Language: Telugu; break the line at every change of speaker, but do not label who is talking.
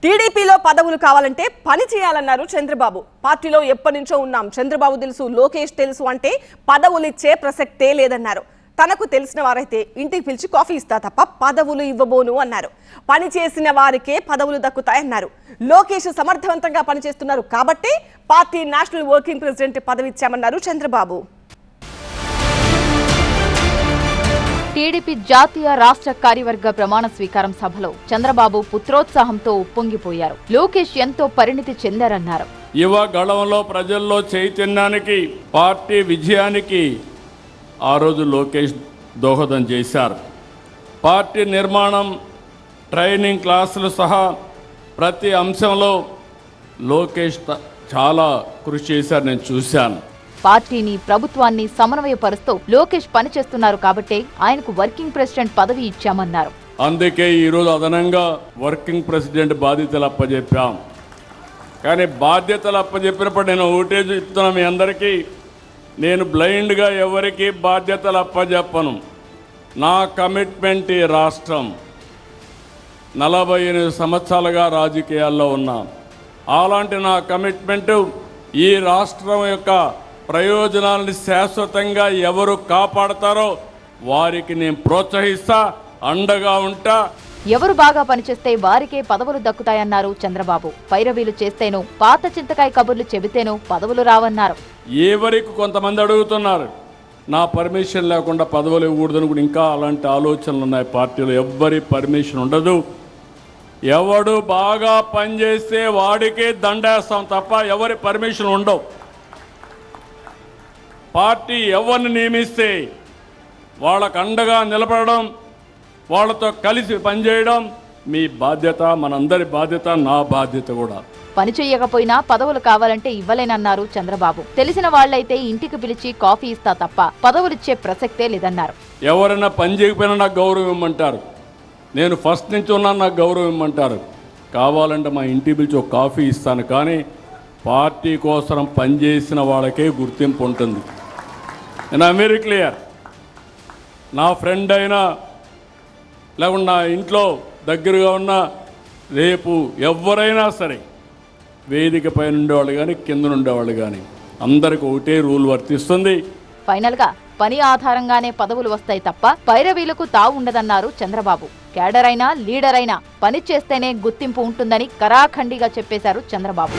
టీడీపీలో పదవులు కావాలంటే పని చేయాలన్నారు చంద్రబాబు. పార్టీలో ఎప్పటి నుంచో ఉన్నాం, చంద్రబాబు తెలుసు, లోకేష్ తెలుసు అంటే పదవులు ఇచ్చే ప్రసక్తే లేదన్నారు. తనకు తెలిసిన వారైతే ఇంటికి పిలిచి కాఫీ ఇస్తా తప్ప పదవులు ఇవ్వబోను అన్నారు. పని చేసిన వారికే పదవులు దక్కుతాయన్నారు. లోకేష్ సమర్థవంతంగా పనిచేస్తున్నారు కాబట్టి పార్టీ నేషనల్ వర్కింగ్ ప్రెసిడెంట్ పదవి ఇచ్చామన్నారు చంద్రబాబు.
టీడీపీ జాతీయ రాష్ట్ర కార్యవర్గ ప్రమాణ స్వీకారం సభలో చంద్రబాబు పుత్రోత్సాహంతో ఉప్పొంగిపోయారు. లోకేష్ ఎంతో పరిణితి చెందారన్నారు.
యువ గళంలో ప్రజల్లో చైతన్యానికి, పార్టీ విజయానికి ఆ రోజు లోకేష్ దోహదం చేశారు. పార్టీ నిర్మాణం, ట్రైనింగ్ క్లాసులు సహా ప్రతి అంశంలో లోకేష్ చాలా కృషి చేశారు, నేను చూశాను.
పార్టీని, ప్రభుత్వాన్ని సమన్వయపరుస్తూ లోకేష్ పనిచేస్తున్నారు కాబట్టి ఆయనకు వర్కింగ్ ప్రెసిడెంట్ పదవి ఇచ్చామన్నారు.
అందుకే ఈరోజు అదనంగా వర్కింగ్ ప్రెసిడెంట్ బాధ్యతలు అప్పచెప్పాం. కానీ బాధ్యతలు అప్పచెప్పినప్పుడు నేను ఒకటే చెప్తున్నా మీ అందరికీ, నేను బ్లైండ్గా ఎవరికి బాధ్యతలు అప్పచెప్పను. నా కమిట్మెంట్ ఈ రాష్ట్రం. 48 సంవత్సరాలుగా రాజకీయాల్లో ఉన్నా. అలాంటి నా కమిట్మెంటు ఈ రాష్ట్రం యొక్క ప్రయోజనాలను శాశ్వతంగా ఎవరు కాపాడతారో వారికి నేను ప్రోత్సహిస్తా, అండగా ఉంటా.
ఎవరు బాగా పనిచేస్తే వారికే పదవులు దక్కుతాయన్నారు చంద్రబాబు. పైరవీలు చేస్తేనో, పాత చింతకాయ కబుర్లు చెబితేనో పదవులు రావన్నారు.
ఎవరికి కొంతమంది అడుగుతున్నారు, నా పర్మిషన్ లేకుండా పదవులు ఇవ్వకూడదని కూడా ఇంకా అలాంటి ఆలోచనలు ఉన్నాయి పార్టీలో. ఎవ్వరి పర్మిషన్ ఉండదు. ఎవడు బాగా పనిచేస్తే వాడికే దండేస్తాం తప్ప ఎవరి పర్మిషన్ ఉండవు. పార్టీ ఎవరిని నియమిస్తే వాళ్ళకు అండగా నిలబడడం, వాళ్ళతో కలిసి పనిచేయడం మీ బాధ్యత, మనందరి బాధ్యత, నా బాధ్యత కూడా.
పని చెయ్యకపోయినా పదవులు కావాలంటే ఇవ్వలేనన్నారు చంద్రబాబు. తెలిసిన వాళ్లైతే ఇంటికి పిలిచి కాఫీ ఇస్తా తప్ప పదవులిచ్చే ప్రసక్తే లేదన్నారు.
ఎవరైనా పని చేయకపోయినా నాకు గౌరవం ఇమ్మంటారు. నేను ఫస్ట్ నుంచి ఉన్నా, నాకు గౌరవం ఇమ్మంటారు. కావాలంటే మా ఇంటికి పిలిచి ఒక కాఫీ ఇస్తాను. కానీ పార్టీ కోసం పనిచేసిన వాళ్ళకే గుర్తింపు ఉంటుంది. నేను వెరీ క్లియర్. నా ఫ్రెండ్ అయినా లేకుండా నా ఇంట్లో దగ్గరగా ఉన్న, రేపు ఎవరైనా సరే వేదిక పైన ఉండేవాళ్ళు కానీ కింద ఉండేవాళ్ళు కానీ అందరికి ఒకటే రూల్ వర్తిస్తుంది.
ఫైనల్ గా పని ఆధారంగానే పదవులు వస్తాయి తప్ప పైరవీలకు తావు ఉండదన్నారు చంద్రబాబు. క్యాడర్ అయినా, లీడర్ అయినా పని చేస్తేనే గుర్తింపు ఉంటుందని కరాఖండిగా చెప్పేశారు చంద్రబాబు.